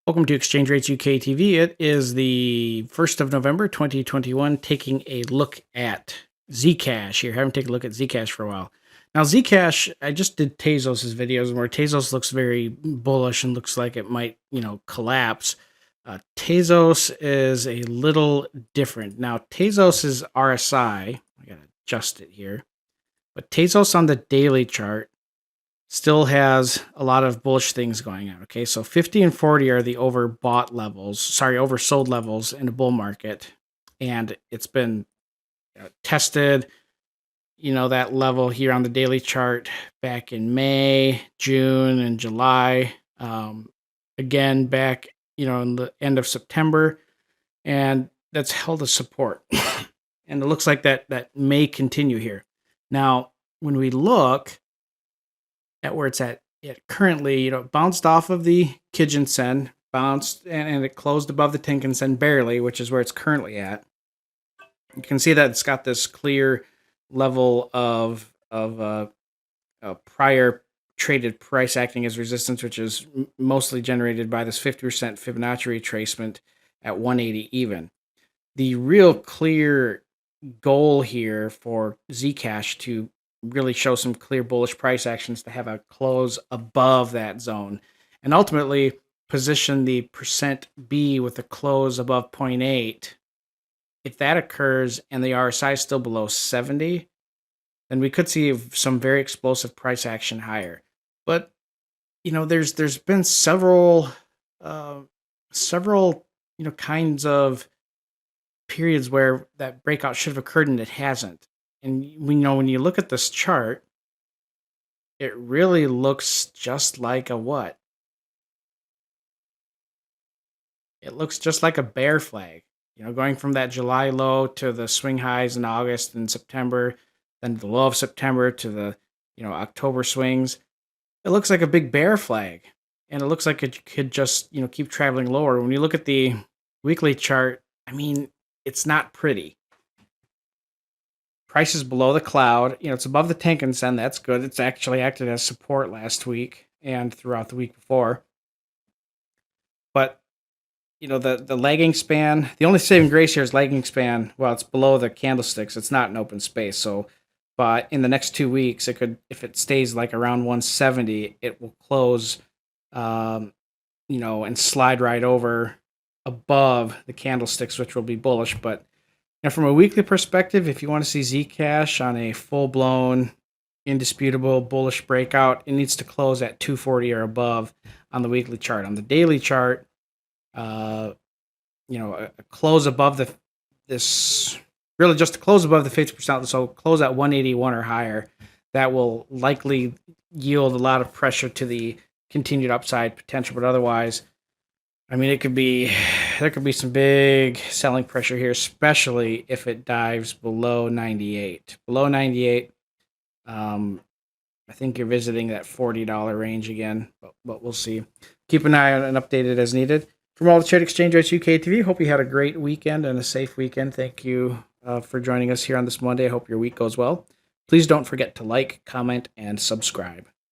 Welcome to Exchange Rates UK TV. It is the 1st of November 2021, taking a look at Zcash here. Haven't taken a look at Zcash for a while. Now, Zcash, I just did Tezos' videos where Tezos looks very bullish and looks like it might, collapse. Tezos is a little different. Now, Tezos is RSI. I got to adjust it here. But Tezos on the daily chart still has a lot of bullish things going on. Okay, so 50 and 40 are the oversold levels in a bull market, and it's been tested. That level here on the daily chart back in May, June, and July. Again, back in the end of September, and that's held a support, and it looks like that may continue here. Now, when we look at where it's at currently, it bounced off of the Kijun Sen, bounced, and it closed above the Tenkan Sen barely, which is where it's currently at. You can see that it's got this clear level of prior traded price acting as resistance, which is mostly generated by this 50% Fibonacci retracement at 180 even. The real clear goal here for Zcash to really show some clear bullish price actions to have a close above that zone and ultimately position the percent B with a close above 0.8. If that occurs and the RSI is still below 70, then we could see some very explosive price action higher. But there's been several kinds of periods where that breakout should have occurred and it hasn't. And when you look at this chart, it really looks just like a what? It looks just like a bear flag. Going from that July low to the swing highs in August and September, then the low of September to the October swings. It looks like a big bear flag, and it looks like it could just keep traveling lower. When you look at the weekly chart, it's not pretty. Price is below the cloud. It's above the Tenkan Sen. That's good. It's actually acted as support last week and throughout the week before. But, the lagging span, the only saving grace here is lagging span. Well, it's below the candlesticks. It's not an open space. So, but in the next 2 weeks, it could, if it stays like around 170, it will close, and slide right over above the candlesticks, which will be bullish. But from a weekly perspective, if you want to see Zcash on a full-blown, indisputable bullish breakout, it needs to close at 240 or above on the weekly chart. On the daily chart, a close above just to close above the 50%, so close at 181 or higher, that will likely yield a lot of pressure to the continued upside potential. But otherwise, there could be some big selling pressure here, especially if it dives below 98. Below 98, I think you're visiting that $40 range again, but we'll see. Keep an eye on it and update it as needed. From all the Trade Exchange Rates UK TV, hope you had a great weekend and a safe weekend. Thank you for joining us here on this Monday. I hope your week goes well. Please don't forget to like, comment, and subscribe.